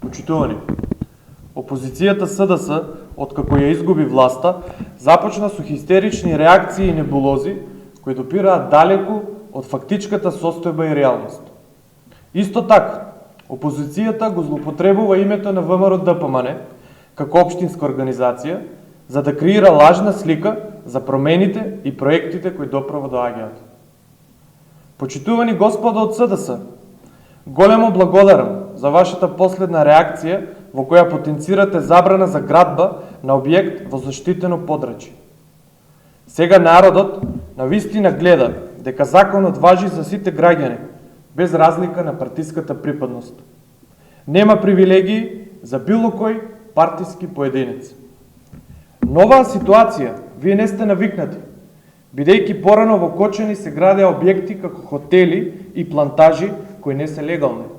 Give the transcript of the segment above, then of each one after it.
Почитувани, опозицијата СДС, откако ја изгуби власта, започна со хистерични реакции и небулози, кои допираат далеку од фактичката состојба и реалност. Исто така, опозицијата го злоупотребува името на ВМРО ДПМН како општинска организација, за да креира лажна слика за промените и проектите кои доправо доаѓаат. Почитувани господа од СДС, големо благодарам за вашата последна реакција во која потенцирате забрана за градба на објект во заштитено подрачје. Сега народот навистина гледа дека законот важи за сите граѓани, без разлика на партиската припадност. Нема привилегии за било кој партиски поединец. На оваа ситуација вие не сте навикнати, бидејќи порано во Кочани се градеа објекти како хотели и плантажи кои не се легални.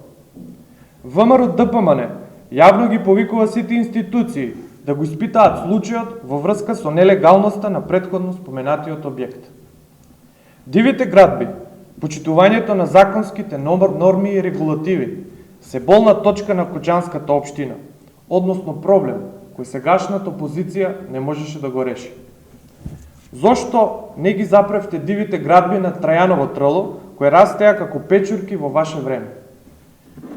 ВМРО ДПМН јавно ги повикува сите институции да го испитаат случајот во врска со нелегалноста на претходно споменатиот објект. Дивите градби, почитувањето на законските норми и регулативи се болна точка на кочанската општина, односно проблем кој сегашната опозиција не можеше да го реши. Зошто не ги запревте дивите градби на Трајаново трело, кои растеа како печурки во ваше време?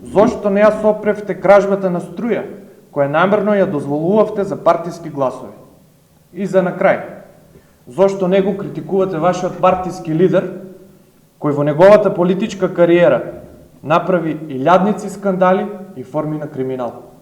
Зошто не ја сопревте кражбата на струја, која намерно ја дозволувавте за партиски гласови? И за на крај, зошто не го критикувате вашиот партиски лидер, кој во неговата политичка кариера направи илјадници скандали и форми на криминал?